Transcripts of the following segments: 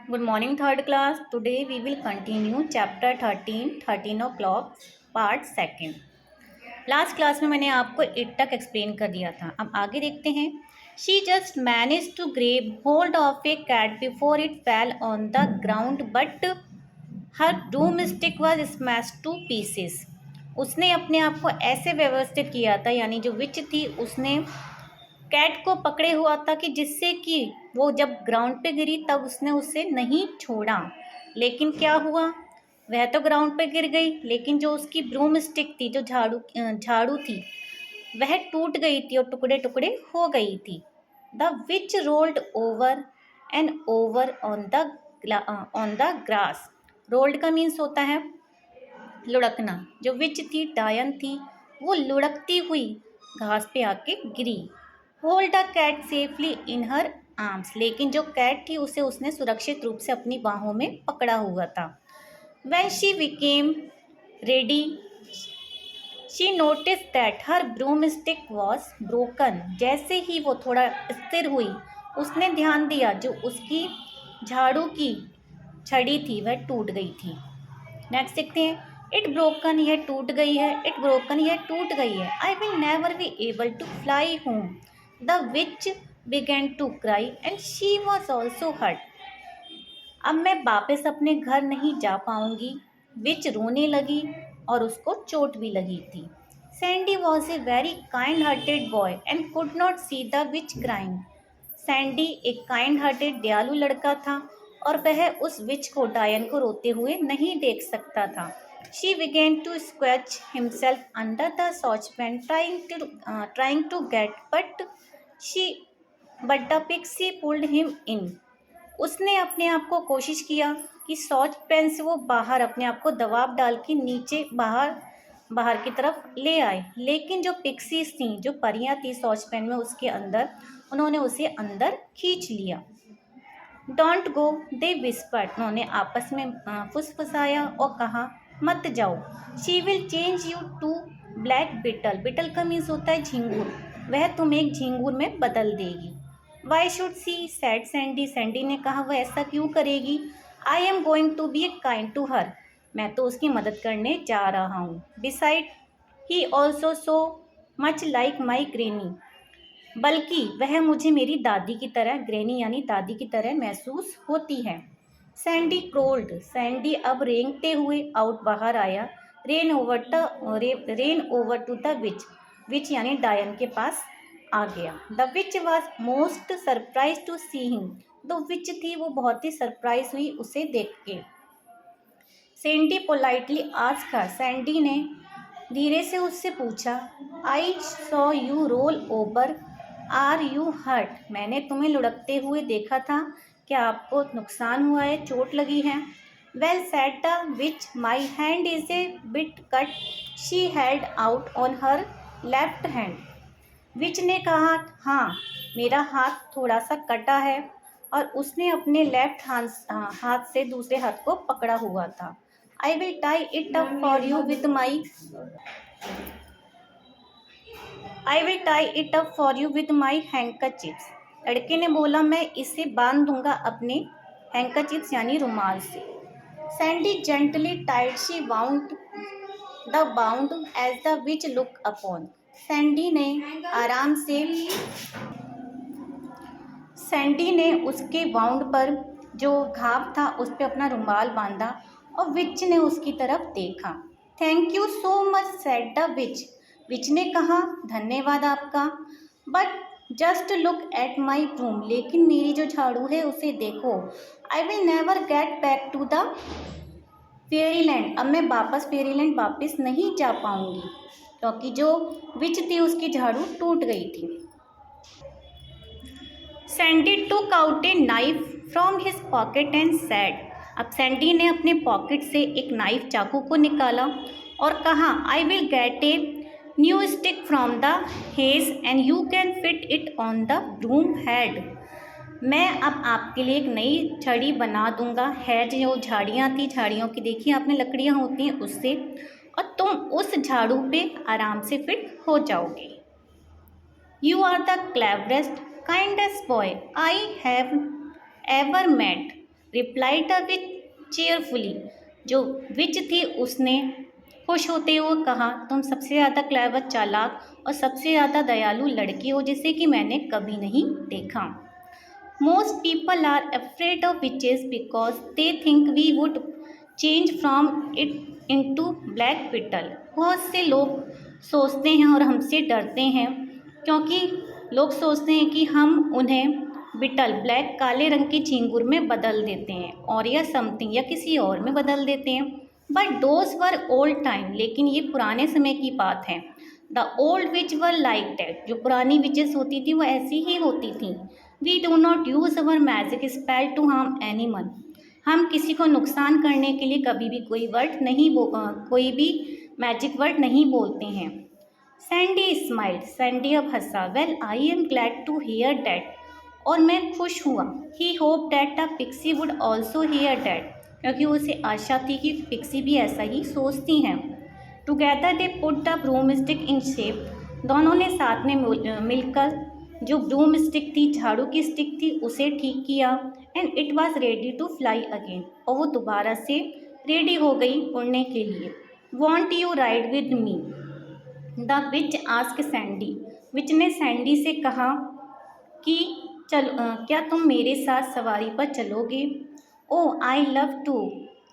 Good morning, third class. Today we will continue chapter 13 o'clock, part second. Last class में मैंने आपको 8 तक explain कर दिया था. अब आगे देखते हैं. She just managed to grab hold of a cat before it fell on the ground, but her broomstick was smashed to pieces. उसने अपने आप को ऐसे व्यवस्थित किया था, यानी जो विच थी उसने कैट को पकड़े हुआ था कि जिससे कि वो जब ग्राउंड पे गिरी तब उसने उसे नहीं छोड़ा. लेकिन क्या हुआ, वह तो ग्राउंड पे गिर गई, लेकिन जो उसकी ब्रूम स्टिक थी, जो झाड़ू थी, वह टूट गई थी और टुकड़े टुकड़े हो गई थी. The which rolled over and over on the grass. Rolled का मीन्स होता है लुढ़कना. जो विच थी, डायन थी, वो लुढ़कती हुई घास पे आके गिरी. Hold the cat safely in her arms. लेकिन जो कैट थी उसे उसने सुरक्षित रूप से अपनी बाहों में पकड़ा हुआ था. When she became ready, she noticed that her broomstick was broken. जैसे ही वो थोड़ा स्थिर हुई, उसने ध्यान दिया जो उसकी झाड़ू की छड़ी थी वह टूट गई थी. नेक्स्ट देखते हैं. इट ब्रोकन, यह टूट गई है. इट ब्रोकन, यह टूट गई है. I will never be able to fly home. The witch began to cry and she was also hurt. अब मैं वापस अपने घर नहीं जा पाऊंगी. विच रोने लगी और उसको चोट भी लगी थी. Sandy was a very kind hearted boy and could not see the which crying. Sandy एक काइंड हार्टेड दयालु लड़का था और वह उस विच को, डायन को रोते हुए नहीं देख सकता था. She began to scratch himself under the saucepan, trying to get, but the pixie pulled him in. उसने अपने आप को कोशिश किया कि सॉस पैन से वो बाहर अपने आप को दबाव डाल के नीचे बाहर की तरफ ले आए. लेकिन जो पिक्सीज थी, जो परियां थी सॉस पैन में उसके अंदर, उन्होंने उसे अंदर खींच लिया. Don't go, they whispered. उन्होंने आपस में फुसफुसाया और कहा मत जाओ. She will change you to black beetle. Beetle का मीन्स होता है झिंगुर. वह तुम्हें एक झिंगुर में बदल देगी. Why should she, said Sandy. Sandy ने कहा वह ऐसा क्यों करेगी. I am going to be kind to her. मैं तो उसकी मदद करने जा रहा हूँ. Besides he also so much like my granny. बल्कि वह मुझे मेरी दादी की तरह, ग्रेनी यानी दादी की तरह महसूस होती है. सैंडी क्रोल्ड. सैंडी अब रेंगते हुए आउट बाहर आया. Ran over to the witch. Witch यानी डायन के पास आ गया. The witch was most surprise to see him. जो विच थी वो बहुत ही सरप्राइज हुई उसे देख के. Sandy politely asked her. Sandy ने धीरे से उससे पूछा. I saw you roll over, are you hurt. मैंने तुम्हें लुढ़कते हुए देखा था, क्या आपको नुकसान हुआ है, चोट लगी है. Well said the witch, my hand is a bit cut. She held out on her left hand. Witch ने कहा हाँ, मेरा हाथ थोड़ा सा कटा है, और उसने अपने लेफ्ट हाथ से दूसरे हाथ को पकड़ा हुआ था. I will tie it up for you with my handkerchiefs. लड़के ने बोला मैं इसे बांध दूंगा अपने हैंकरचिप्स यानी रुमाल से. Sandy gently tied she bound the bound as the witch look upon. Sandy ने उसके बाउंड पर जो घाव था उस पर अपना रुमाल बांधा और विच ने उसकी तरफ देखा. Thank you so much said the witch. Witch ने कहा धन्यवाद आपका. But just look at my broom. लेकिन मेरी जो झाड़ू है उसे देखो. I will never get back to the fairyland. अब मैं वापस फेरीलैंड वापस नहीं जा पाऊंगी, क्योंकि जो विच थी उसकी झाड़ू टूट गई थी. Sandy took out a knife from his pocket and said. अब सैंडी ने अपने पॉकेट से एक नाइफ, चाकू को निकाला और कहा I will get a new stick from the hedge and you can fit it on the broom head. मैं अब आपके लिए एक नई छड़ी बना दूंगा. हेज जो झाड़ियाँ थी, झाड़ियों की देखिए आपने लकड़ियाँ होती हैं उससे, और तुम उस झाड़ू पे आराम से फिट हो जाओगे. You are the cleverest, kindest boy I have ever met. Replied the witch cheerfully, जो विच थी उसने खुश होते हुए कहा, तुम सबसे ज़्यादा क्लेवर, चालाक और सबसे ज़्यादा दयालु लड़की हो जिसे कि मैंने कभी नहीं देखा। Most people are afraid of witches because they think we would change from it into black beetle. बहुत से लोग सोचते हैं और हमसे डरते हैं क्योंकि लोग सोचते हैं कि हम उन्हें बिटल, ब्लैक, काले रंग के झींगुर में बदल देते हैं और या समथिंग या किसी और में बदल देते हैं। But those were old time, लेकिन ये पुराने समय की बात है। The old which were like that, जो पुरानी विचेस होती थी वो ऐसी ही होती थी। We do not use our magic spell to harm anyone, हम किसी को नुकसान करने के लिए कभी भी कोई भी मैजिक वर्ड नहीं बोलते हैं। सैंडी स्माइल्ड, सैंडी अब हंसा। Well I am glad to hear that, और मैं खुश हुआ। He hope that the pixie would also hear that, क्योंकि उसे आशा थी कि पिक्सी भी ऐसा ही सोचती हैं। Together they put the broom stick in shape, दोनों ने साथ में मिलकर जो ब्रूम स्टिक थी, झाड़ू की स्टिक थी, उसे ठीक किया। And it was ready to fly again, और वो दोबारा से रेडी हो गई उड़ने के लिए। Want you ride with me, the witch asked Sandy, witch ने सैंडी से कहा कि क्या तुम मेरे साथ सवारी पर चलोगे। Oh I love to,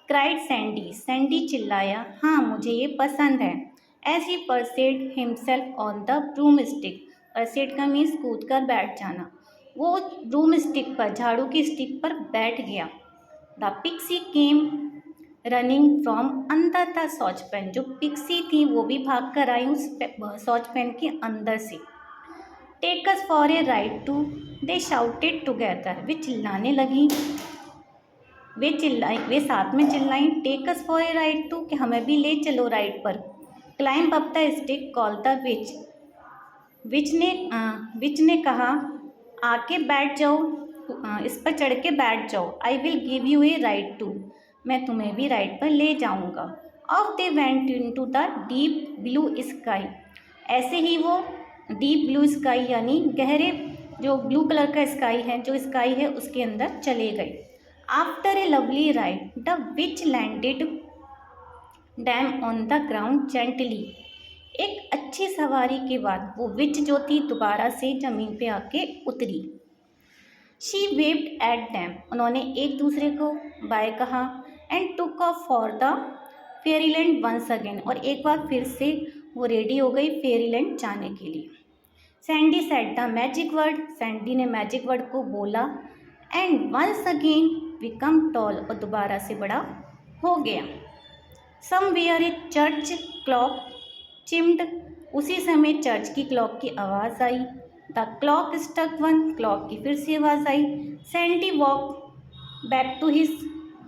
cried Sandy, Sandy चिल्लाया, हाँ मुझे ये पसंद है। As he perched himself on the broom stick, perched का मीन्स कूद कर बैठ जाना, वो ब्रूम स्टिक पर, झाड़ू की स्टिक पर बैठ गया। The pixie came running from under the saucepan, जो पिक्सी थी वो भी भाग कर आई उस सॉचपेन के अंदर से। Take us for a ride too, they shouted together, वे चिल्लाने लगी, वे साथ में चिल्लाई। Take us for a ride too, कि हमें भी ले चलो राइड पर। Climb up the stick, call the witch, witch ने कहा, आके बैठ जाओ, इस पर चढ़ के बैठ जाओ। I will give you a ride too, मैं तुम्हें भी राइड पर ले जाऊंगा। Off they went into the deep blue sky, ऐसे ही वो डीप ब्लू स्काई यानी गहरे जो ब्लू कलर का स्काई है, जो स्काई है उसके अंदर चले गए। After a lovely ride the which landed dam on the ground gently, एक अच्छी सवारी के बाद वो विच जो थी दोबारा से ज़मीन पे आके उतरी। शी वेव्ड एट डैम, उन्होंने एक दूसरे को बाय कहा। And took off for the fairyland once again, और एक बार फिर से वो रेडी हो गई फेरीलैंड जाने के लिए। Sandy said the magic word, Sandy ने मैजिक वर्ड को बोला। And once again become tall, और दोबारा से बड़ा हो गया। Somewhere a church clock chimed, उसी समय चर्च की क्लॉक की आवाज़ आई। The clock struck one, clock की फिर से आवाज़ आई। Sandy walk back to his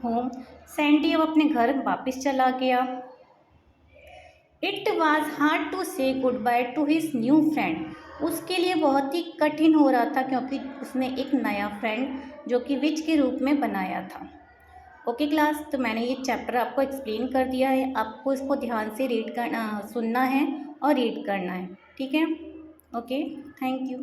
home, Sandy अब अपने घर वापस चला गया। It was hard to say good bye to his new friend, उसके लिए बहुत ही कठिन हो रहा था क्योंकि उसने एक नया फ्रेंड जो कि विच के रूप में बनाया था। ओके क्लास, तो मैंने ये चैप्टर आपको एक्सप्लेन कर दिया है, आपको इसको ध्यान से सुनना है और रीड करना है, ठीक है। Okay, thank you.